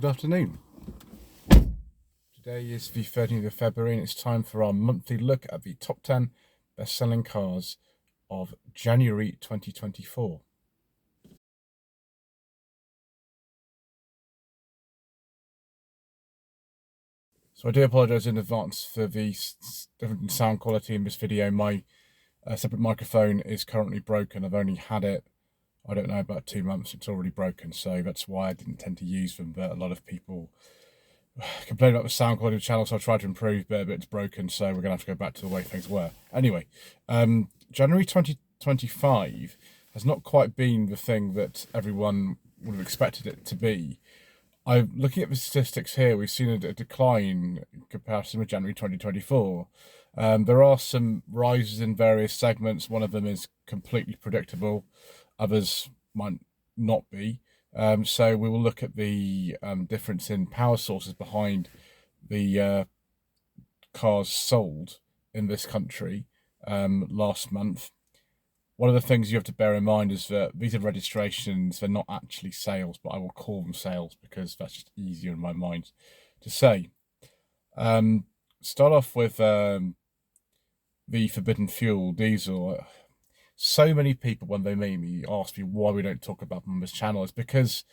good afternoon. Today is the 13th of February and it's time for our monthly look at the top 10 best-selling cars of January 2024. So I do apologise in advance for the difference in sound quality in this video. My separate microphone is currently broken. I've only had it, I don't know, about 2 months. It's already broken, so that's why I didn't tend to use them, but a lot of people complain about the sound quality of the channel, so I tried to improve, but it's broken, so we're going to have to go back to the way things were. Anyway, January 2025 has not quite been the thing that everyone would have expected it to be. Looking at the statistics here, we've seen a decline in comparison with January 2024. There are some rises in various segments. One of them is completely predictable. Others might not be. So we will look at the difference in power sources behind the cars sold in this country last month. One of the things you have to bear in mind is that these are registrations, they're not actually sales, but I will call them sales because that's just easier in my mind to say. Start off with the forbidden fuel diesel. So many people, when they meet me, ask me why we don't talk about them on this channel. It's because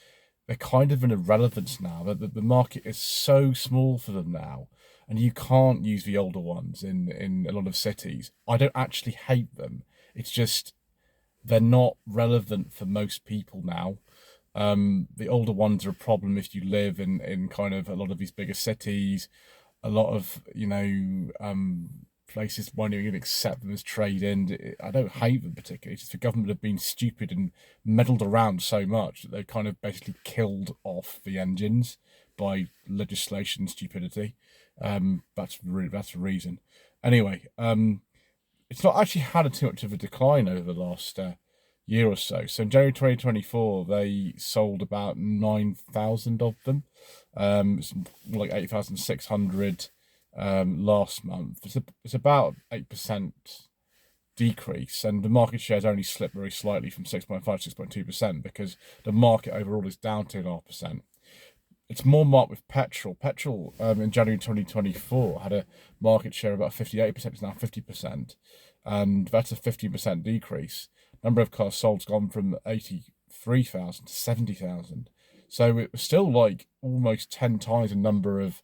they're kind of an irrelevance now. The market is so small for them now, and you can't use the older ones in a lot of cities. I don't actually hate them. It's just they're not relevant for most people now. The older ones are a problem if you live in kind of a lot of these bigger cities. A lot of, places won't even accept them as trade-in. I don't hate them particularly. It's just the government have been stupid and meddled around so much that they've kind of basically killed off the engines by legislation stupidity. That's the reason. Anyway, it's not actually had too much of a decline over the last year or so. So in January 2024, they sold about 9,000 of them. It's more like 8,600 last month. It's about 8% decrease, and the market share has only slipped very slightly from 6.5 to 6.2% because the market overall is down 2.5%. It's more marked with petrol. Petrol in January 2024 had a market share of about 58%. It's now 50%, and that's a 15% decrease. Number of cars sold has gone from 83,000 to 70,000. So it was still like almost 10 times the number of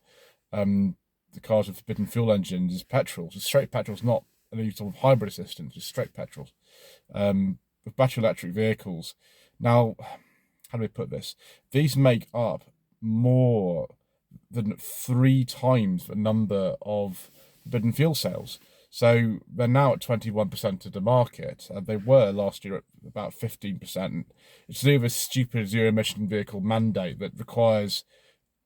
the cars with forbidden fuel engines as petrols. It's straight petrols, not any sort of hybrid assistance, just straight petrols. With battery electric vehicles. Now, how do we put this? These make up more than 3 times the number of forbidden fuel sales. So they're now at 21% of the market, and they were last year at about 15%. It's to do with a stupid zero-emission vehicle mandate that requires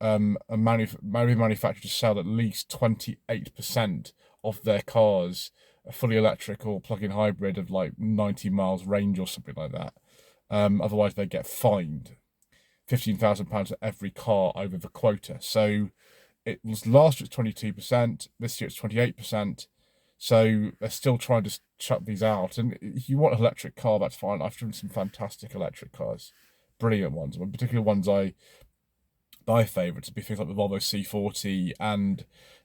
a manufacturer to sell at least 28% of their cars a fully electric or plug-in hybrid of like 90 miles range or something like that. Otherwise, they get fined £15,000 for every car over the quota. So it was last year it's 22%, this year it's 28%. So they're still trying to chuck these out. And if you want an electric car, that's fine. I've driven some fantastic electric cars, brilliant ones. Particular ones my favourites would be things like the Volvo C40 and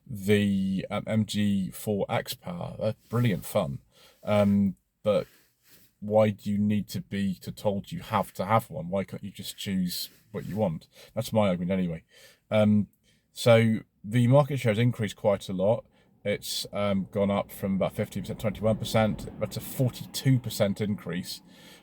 the MG4 X-Power. They're brilliant fun. But why do you need to be told you have to have one? Why can't you just choose what you want? That's my argument anyway. So the market share has increased quite a lot. It's gone up from about 50% to 21%. That's a 42% increase.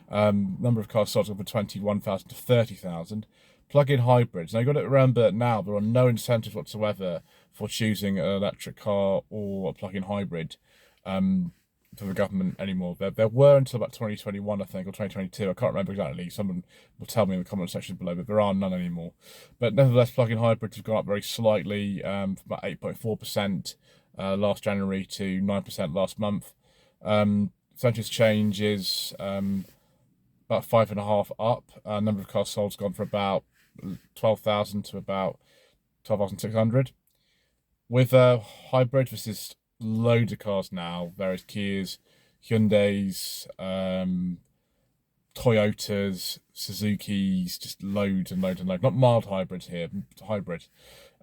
Number of cars sold over 21,000 to 30,000. Plug-in hybrids. Now, you've got to remember now there are no incentives whatsoever for choosing an electric car or a plug-in hybrid for the government anymore. There were until about 2021, I think, or 2022. I can't remember exactly. Someone will tell me in the comment section below, but there are none anymore. But nevertheless, plug-in hybrids have gone up very slightly, from about 8.4% last January to 9% last month. Percentage change is about 5.5 up. Number of cars sold has gone from about 12,000 to about 12,600. With hybrid, this is loads of cars now, various Kias, Hyundais, Toyotas, Suzuki's, just loads and loads and loads. Not mild hybrids here, hybrid.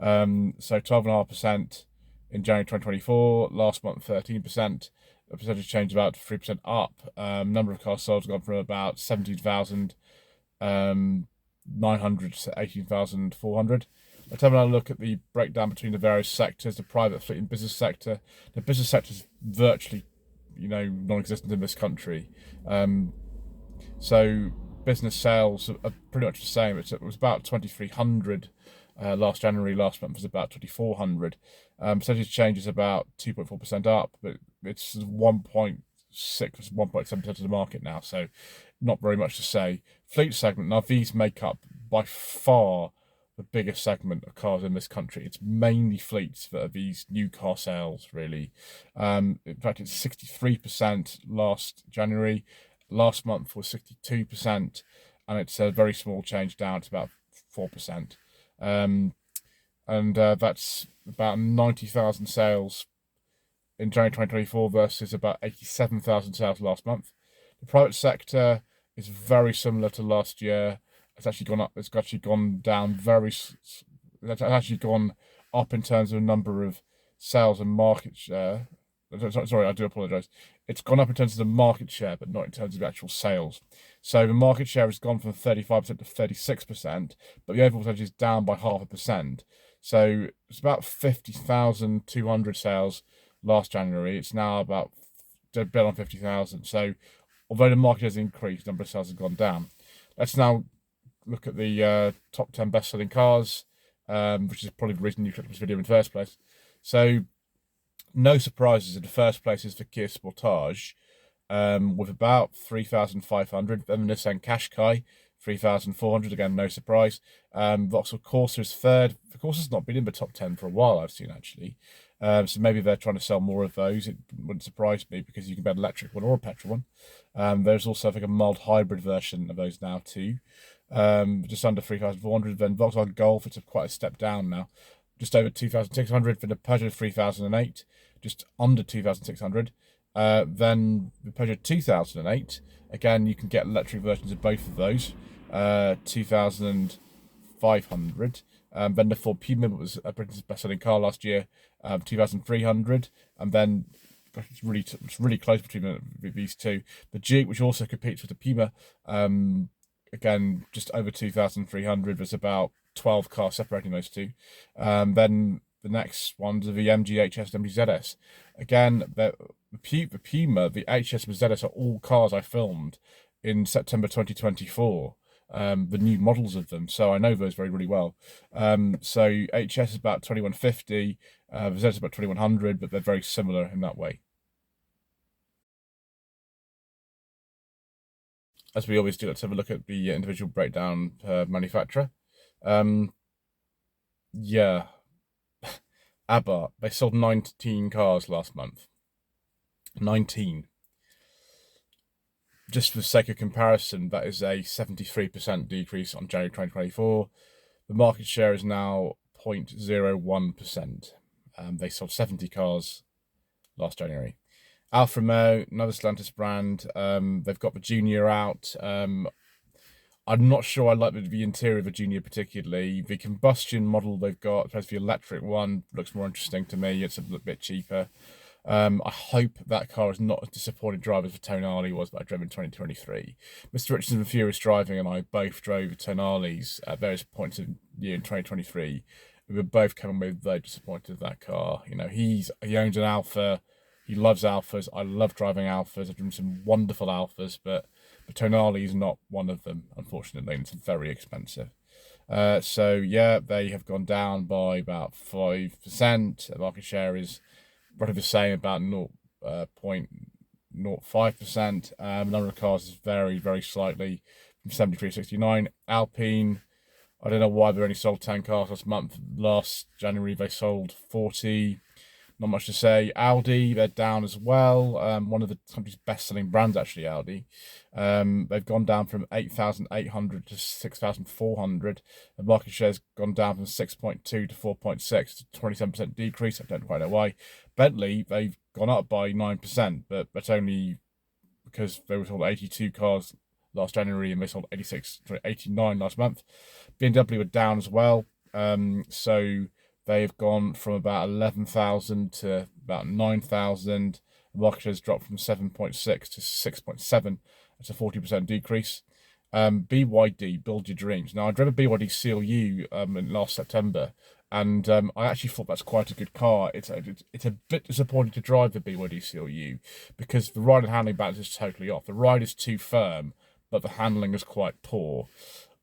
So 12.5% in January 2024. Last month, 13%. A percentage change about 3% up. Number of cars sold has gone from about 17,900 to 18,400. Let's have a look at the breakdown between the various sectors, the private fleet and business sector. The business sector is virtually, non-existent in this country. So business sales are pretty much the same. It was about 2,300 last January. Last month was about 2,400. Percentage change is about 2.4% up, but it's 1.6, 1.7% of the market now. So not very much to say. Fleet segment. Now these make up by far the biggest segment of cars in this country. It's mainly fleets that are these new car sales, really. In fact, it's 63% last January. Last month was 62%, and it's a very small change down to about 4%. That's about 90,000 sales in January 2024 versus about 87,000 sales last month. The private sector is very similar to last year. It's actually gone up. It's actually gone down It's actually gone up in terms of the number of sales and market share. Sorry, I do apologise. It's gone up in terms of the market share, but not in terms of actual sales. So the market share has gone from 35% to 36%, but the overall percentage is down by 0.5%. So it's about 50,200 sales last January. It's now about a bit on 50,000. So although the market has increased, the number of sales has gone down. Let's now look at the top 10 best-selling cars, which is probably the reason you clicked this video in the first place. So no surprises. In the first place is the Kia Sportage, with about 3,500. Then the Nissan Qashqai, 3,400. Again, no surprise. Vauxhall Corsa is third. The Corsa's not been in the top 10 for a while, I've seen, actually. So maybe they're trying to sell more of those. It wouldn't surprise me because you can get an electric one or a petrol one. There's also, I think, a mild hybrid version of those now, too. Just under 3,400. Then Volkswagen Golf, it's quite a step down now. Just over 2,600. Then the Peugeot 3008, just under 2,600. Then the Peugeot 2008, again, you can get electric versions of both of those, 2,500. Then the Ford Puma was Britain's best-selling car last year, 2,300. And then it's really close between these two. The Duke, which also competes with the Puma, again, just over 2,300. There's about 12 cars separating those two. Then the next ones are the MG HS and MG ZS. Again, the Puma, the HS and ZS are all cars I filmed in September 2024. The new models of them, so I know those really well. So HS is about 2,150, the ZS is about 2,100, but they're very similar in that way. As we always do, let's have a look at the individual breakdown per manufacturer. Yeah, Abarth, they sold 19 cars last month. 19. Just for the sake of comparison, that is a 73% decrease on January 2024. The market share is now 0.01%. They sold 70 cars last January. Alfa Romeo, another Stellantis brand. They've got the Junior out. I'm not sure I like the interior of the Junior particularly. The combustion model they've got, especially the electric one, looks more interesting to me. It's a little bit cheaper. I hope that car is not as disappointing drivers for Tonali was that I drove in 2023. Mr. Richardson and Furious Driving and I both drove Tonalis at various points of the year in 2023. We were both coming away very disappointed with that car. He owns an Alfa. He loves Alfas. I love driving Alfas. I've driven some wonderful Alfas, but the Tonali is not one of them, unfortunately, and it's very expensive. So yeah, they have gone down by about 5%. The market share is roughly the same, about 0.05%. The number of cars is very slightly from 73 to 69. Alpine, I don't know why they only sold 10 cars last month. Last January they sold 40. Not much to say. Audi, they're down as well. One of the country's best-selling brands, actually, Audi. They've gone down from 8,800 to 6,400. The market share's gone down from 6.2 to 4.6, 27% decrease. I don't quite know why. Bentley, they've gone up by 9%, but that's only because they were sold 82 cars last January, and they sold 89 last month. BMW are down as well. So they've gone from about 11,000 to about 9,000. The market share has dropped from 7.6 to 6.7. That's a 40% decrease. BYD, Build Your Dreams. Now, I drove a BYD CLU last September, and I actually thought that's quite a good car. It's a bit disappointing to drive the BYD CLU because the ride and handling balance is totally off. The ride is too firm, but the handling is quite poor.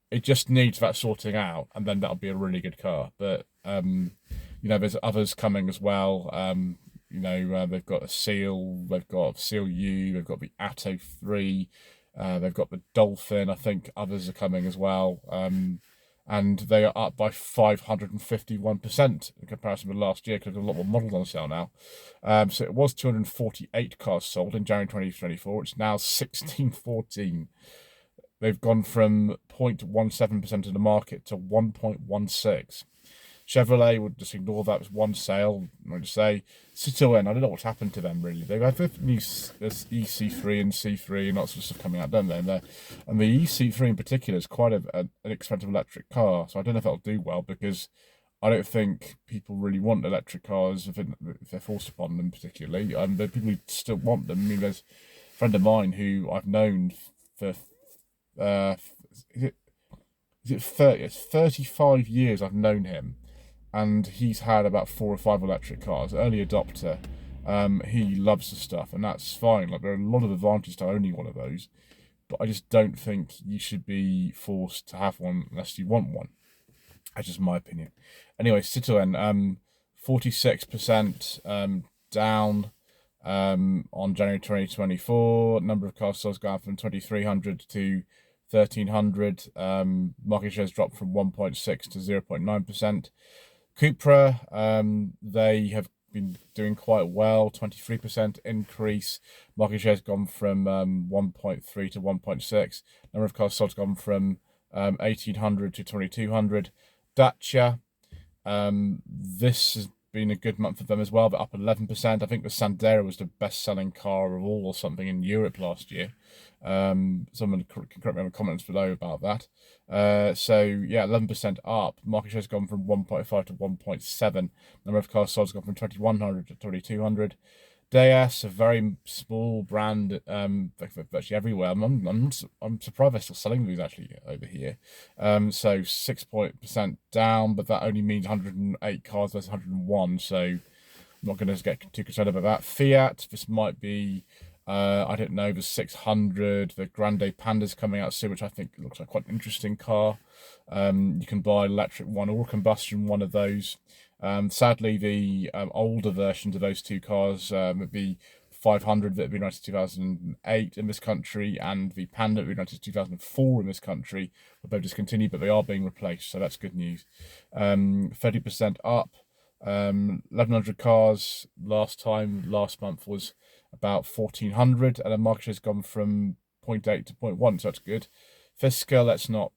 It just needs that sorting out, and then that'll be a really good car. But there's others coming as well. They've got a Seal, they've got Seal U, they've got the Atto 3, they've got the Dolphin. I think others are coming as well. And they are up by 551% in comparison with last year because there's a lot more models on sale now. So it was 248 cars sold in January 2024. It's now 1614. They've gone from 0.17% of the market to 1.16. Chevrolet would just ignore that. It was one sale. I would say Citroën, I don't know what's happened to them really. They've had new EC3 and C3 and lots of stuff coming out, don't they? And the EC3 in particular is quite an expensive electric car, so I don't know if it'll do well because I don't think people really want electric cars if they're forced upon them particularly. The people who still want them. I mean, there's a friend of mine who I've known for is it 30? It's 35 years I've known him. And he's had about 4 or 5 electric cars, early adopter. He loves the stuff, and that's fine. Like, there are a lot of advantages to owning one of those, but I just don't think you should be forced to have one unless you want one. That's just my opinion. Anyway, Citroën, 46% down on January 2024. Number of cars sold gone from 2,300 to 1,300. Market shares dropped from 1.6 to 0.9%. Cupra, they have been doing quite well, 23% increase. Market share has gone from 1.3 to 1.6. Number of cars sold has gone from 1,800 to 2,200. Dacia, this has been a good month for them as well, but up 11%. I think the Sandero was the best-selling car of all or something in Europe last year. Someone can correct me in the comments below about that. So yeah, 11% up. Market share has gone from 1.5 to 1.7. Number of cars sold has gone from 2,100 to 2,200. Deus, a very small brand, virtually everywhere. I'm surprised they're still selling these actually over here. So 6% down, but that only means 108 cars versus 101. So I'm not going to get too concerned about that. Fiat, this might be, I don't know, the 600. The Grande Panda's coming out soon, which I think looks like quite an interesting car. You can buy electric one or combustion one of those. Sadly, the older versions of those two cars, the 500 that had been released in 2008 in this country and the Panda that had been released in 2004 in this country, were both discontinued, but they are being replaced, so that's good news. 30% up. 1,100 cars last month was about 1,400, and the market share has gone from 0.8 to 0.1, so that's good. Fisker, let's not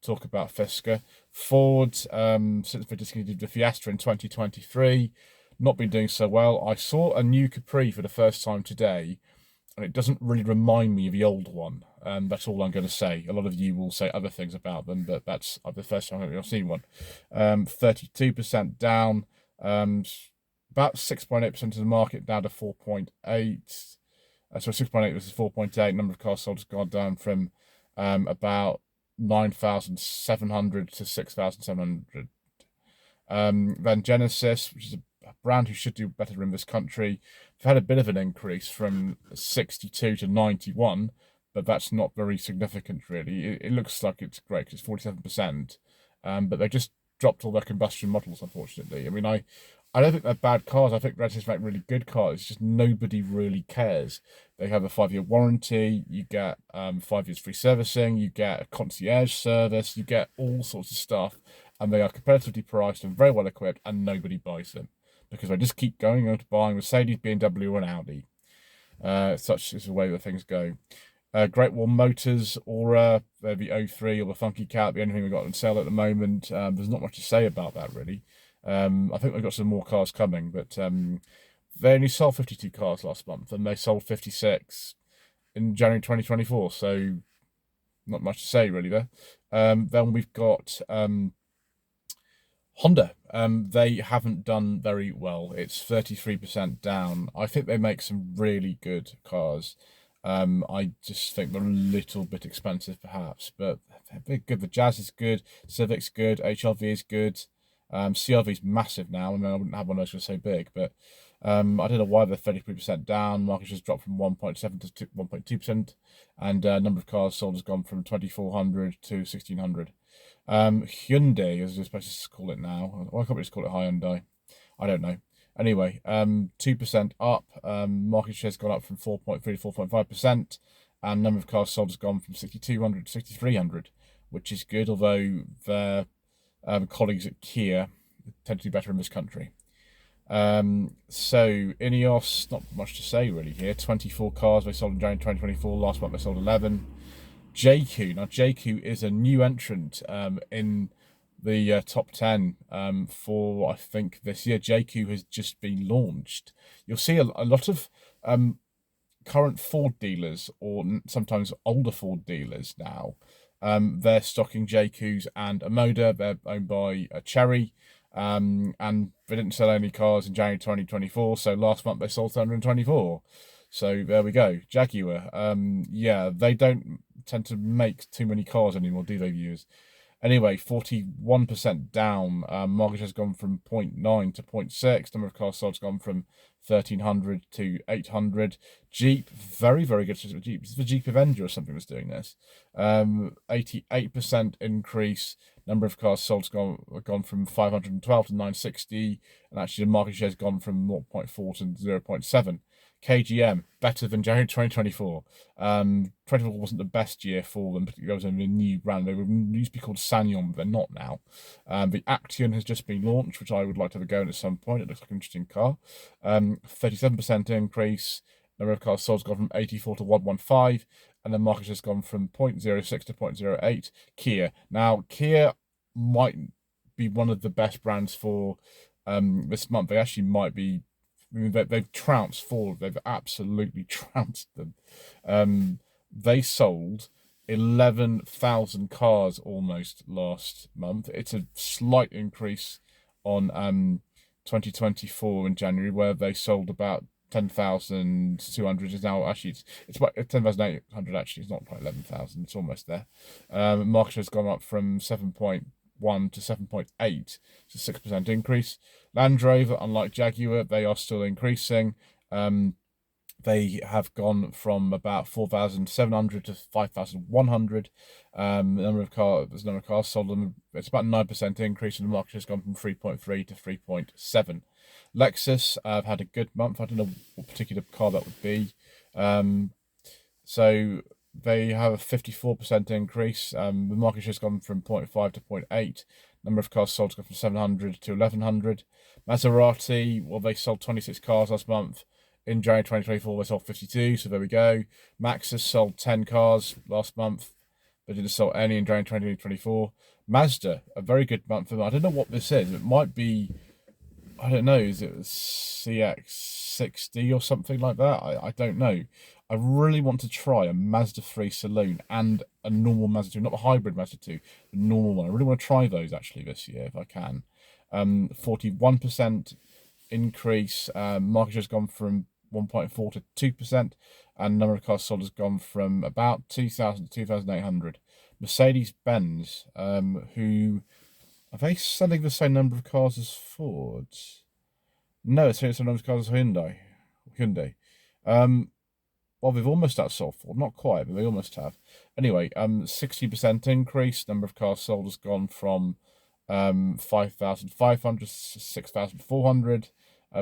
talk about Fisker. Ford, since they discontinued the Fiesta in 2023, not been doing so well. I saw a new Capri for the first time today, and it doesn't really remind me of the old one. That's all I'm going to say. A lot of you will say other things about them, but that's the first time I've seen one. 32% down. About 6.8% of the market down to 4.8. So 6.8 versus 4.8. Number of cars sold has gone down from about 9,700 to 6,700. Then Genesis, which is a brand who should do better in this country, they've had a bit of an increase from 62 to 91, but that's not very significant really. It looks like it's great because it's 47%, but they just dropped all their combustion models, unfortunately. I mean, I don't think they're bad cars. I think Genesis make really good cars. It's just nobody really cares. They have a 5-year warranty. You get 5 years free servicing. You get a concierge service. You get all sorts of stuff. And they are competitively priced and very well equipped, and nobody buys them because they just keep going on to buying Mercedes, BMW, and Audi. Such is the way that things go. Great Wall Motors, Aura, the O3 or the Funky Cat, the only thing we've got on sale at the moment. There's not much to say about that really. I think they've got some more cars coming, but they only sold 52 cars last month, and they sold 56 in January 2024. So not much to say really there. Then we've got Honda. They haven't done very well. It's 33% down. I think they make some really good cars. I just think they're a little bit expensive perhaps, but they're good. The Jazz is good, Civic's good, HRV is good. CRV's massive now. I mean, I wouldn't have one of those because so big, but I don't know why they're 33% down. Market share has dropped from 1.7 to 1.2%, and number of cars sold has gone from 2,400 to 1,600. Hyundai, as we're supposed to call it now. Why can't we just call it Hyundai? I don't know. Anyway, 2% up. Market share's gone up from 4.3 to 4.5%, and number of cars sold has gone from 6,200 to 6,300, which is good, although their colleagues at Kia tend to do better in this country. So Ineos, not much to say really here. 24 cars they sold in January 2024. Last month they sold 11. JQ. Now JQ is a new entrant in the top 10 for I think this year. JQ has just been launched. You'll see a lot of current Ford dealers or sometimes older Ford dealers now. They're stocking JQs and a Moda. They're owned by Chery. And they didn't sell any cars in January 2024, so last month they sold 124. So there we go. Jaguar, yeah, they don't tend to make too many cars anymore, do they, viewers? Anyway, 41% down. Market has gone from 0.9 to 0.6. Number of cars sold has gone from 1,300 to 800. Jeep, very, very good. Jeep. It's the Jeep Avenger or something that's doing this. 88% increase. Number of cars sold has gone from 512 to 960. And actually the market share has gone from 0.4 to 0.7. KGM, better than January 2024. 2024 wasn't the best year for them, particularly was only a new brand. They used to be called Sanyon, but they're not now. The Action has just been launched, which I would like to have a go at some point. It looks like an interesting car. 37% increase. Number of cars sold has gone from 84 to 115, and the market has gone from 0.06 to 0.08. Kia. Now, Kia might be one of the best brands for this month. They actually might be. I mean, they've trounced Ford. They've absolutely trounced them. They sold 11,000 cars almost last month. It's a slight increase on 2024 in January, where they sold about 10,200. Is now actually it's about 10,800. Actually, it's not quite 11,000. It's almost there. Market share has gone up from 7.1 to 7.8. It's a 6% increase. Land Rover, unlike Jaguar, they are still increasing. They have gone from about 4,700 to 5,100. The number of cars sold them. It's about 9% increase, and the market has gone from 3.3 to 3.7. Lexus have had a good month. I don't know what particular car that would be. So they have a 54% increase. The market share has gone from 0.5 to 0.8. Number of cars sold has gone from 700 to 1,100. Maserati, well, they sold 26 cars last month. In January 2024, they sold 52, so there we go. Maxus sold 10 cars last month. They didn't sell any in January 2024. Mazda, a very good month for them. I don't know what this is. It might be, I don't know, is it CX-60 or something like that? I don't know. I really want to try a Mazda 3 Saloon and a normal Mazda 2, not the hybrid Mazda 2, the normal one. I really want to try those actually this year if I can. 41% increase. Market share has gone from 1.4 to 2%, and number of cars sold has gone from about 2,000 to 2,800. Mercedes-Benz, who are they selling the same number of cars as Ford? No, it's selling the same number of cars as Hyundai. Well, they've almost outsold Ford, not quite, but they almost have. Anyway, 60% increase. Number of cars sold has gone from 5,500 to 6,400.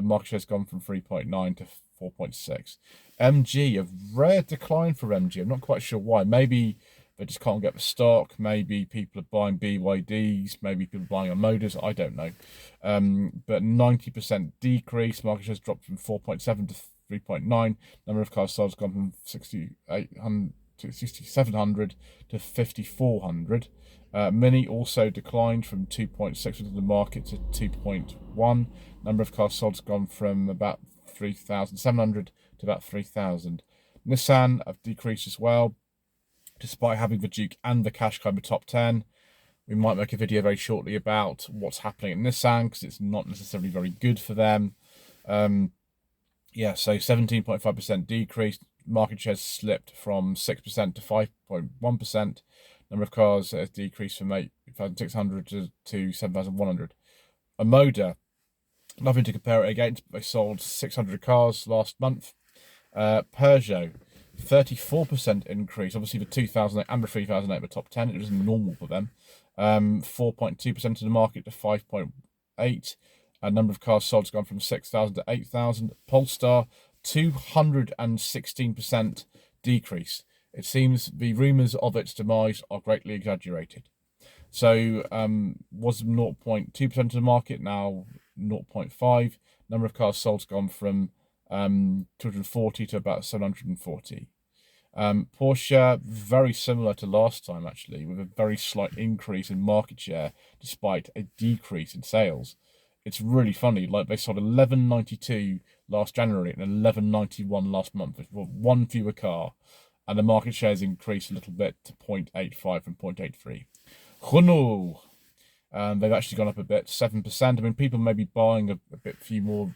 Market share has gone from 3.9 to 4.6. MG, a rare decline for MG. I'm not quite sure why. Maybe they just can't get the stock. Maybe people are buying BYDs. Maybe people are buying on Motors. I don't know. But 90% decrease. Market share has dropped from 4.7 to 3.9. Number of cars sold has gone from 6,800 to 6,700 to 5,400. Mini also declined from 2.6 into the market to 2.1. Number of cars sold has gone from about 3,700 to about 3,000. Nissan have decreased as well. despite having the Duke and the Qashqai in the top 10. We might make a video very shortly about what's happening at Nissan, because it's not necessarily very good for them. Yeah, so 17.5% decrease. Market share slipped from 6% to 5.1%. Number of cars has decreased from 8,600 to 7,100. Omoda, nothing to compare it against. They sold 600 cars last month. Peugeot, 34% increase. Obviously, the 2008 and the 3008 were top 10. It was normal for them. 4.2% of the market to 5.8. Number of cars sold has gone from 6,000 to 8,000. Polestar, 216% decrease. It seems the rumours of its demise are greatly exaggerated. So was 0.2% of the market, now 0.5. Number of cars sold has gone from 240 to about 740. Porsche, very similar to last time actually, with a very slight increase in market share despite a decrease in sales. It's really funny, like they sold 1192 last January and 1191 last month. It's one fewer car, and the market share has increased a little bit to 0.85 from 0.83. Renault, they've actually gone up a bit, 7%. I mean, people may be buying a few more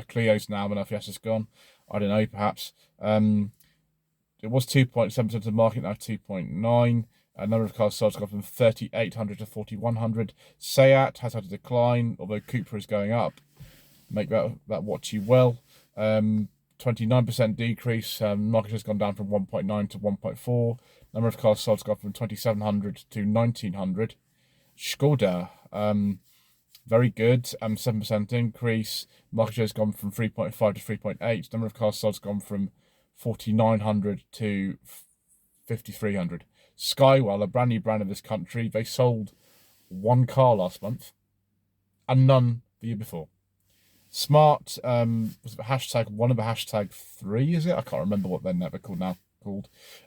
Clios now when our Fiesta's gone. I don't know, perhaps. It was 2.7% of the market, now 2.9. Number of cars sold has gone from 3,800 to 4,100. Seat has had a decline, although Cupra is going up. Make that watch you well. 29% decrease. Market share has gone down from 1.9 to 1.4. Number of cars sold has gone from 2,700 to 1,900. Skoda, very good. 7% increase. Market share has gone from 3.5 to 3.8. Number of cars sold has gone from 4,900 to 5,300. Skywell, a brand new brand in this country, they sold one car last month and none the year before. Smart, was it hashtag one of the hashtag 3, is it? I can't remember what they're called now.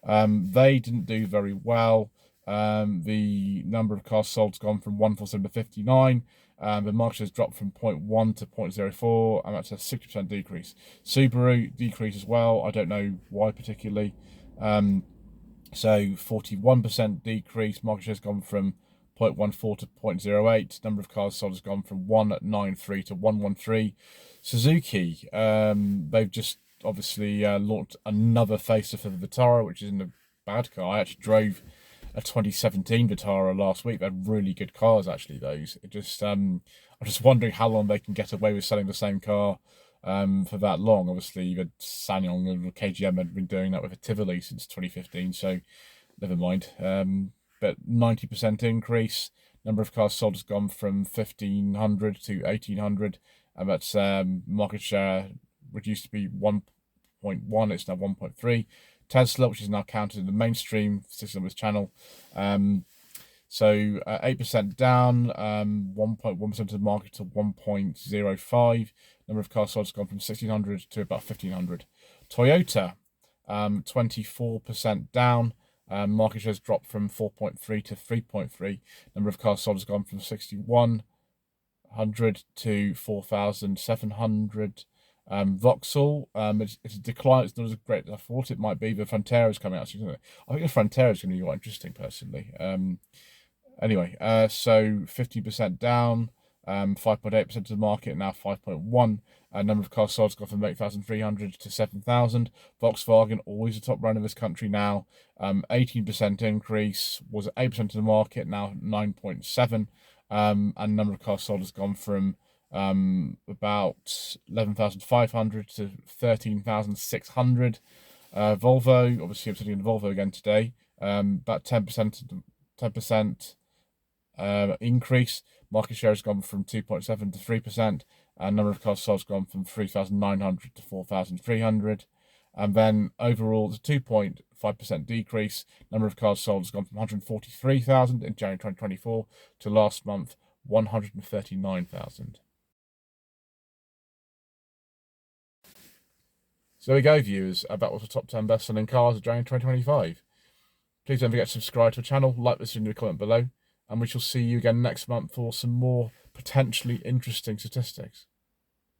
They didn't do very well. The number of cars sold has gone from 147 to 59. The market has dropped from 0.1 to 0.04, and that's a 60% decrease. Subaru decrease as well. I don't know why particularly. So 41% decrease. Market share has gone from 0.14 to 0.08. Number of cars sold has gone from 193 to 113. Suzuki, they've just obviously launched another facelift for the Vitara, which isn't a bad car. I actually drove a 2017 Vitara last week. They're really good cars, actually, those. I'm just wondering how long they can get away with selling the same car for that long. Obviously, the Sanyong and KGM had been doing that with a Tivoli since 2015, so never mind. But 90% increase. Number of cars sold has gone from 1,500 to 1,800, and that's market share reduced to be 1.1. It's now 1.3. Tesla, which is now counted in the mainstream system of this channel. So 8% down, 1.1% of the market to 1.05. Number of cars sold has gone from 1,600 to about 1,500. Toyota, 24% down. Market share has dropped from 4.3 to 3.3. Number of cars sold has gone from 6,100 to 4,700. Vauxhall, it's a decline. It's not as great as I thought it might be. The Frontera is coming out soon, isn't it? I think the Frontera is going to be quite interesting, personally. Anyway, so 50% down, 5.8% of the market, now 5.1. Number of cars sold has gone from 8,300 to 7,000. Volkswagen, always the top brand of this country now. 18% increase, was 8% of the market, now 9.7. And number of cars sold has gone from about 11,500 to 13,600. Volvo, obviously I'm sitting in Volvo again today. About 10% increase. Market share has gone from 2.7 to 3%, and number of cars sold has gone from 3,900 to 4,300. And then overall, it's a 2.5% decrease. Number of cars sold has gone from 143,000 in January 2024 to last month 139,000. So there we go, viewers. That was the top 10 best-selling cars of January 2025. Please don't forget to subscribe to the channel, like this video, comment below, and we shall see you again next month for some more potentially interesting statistics.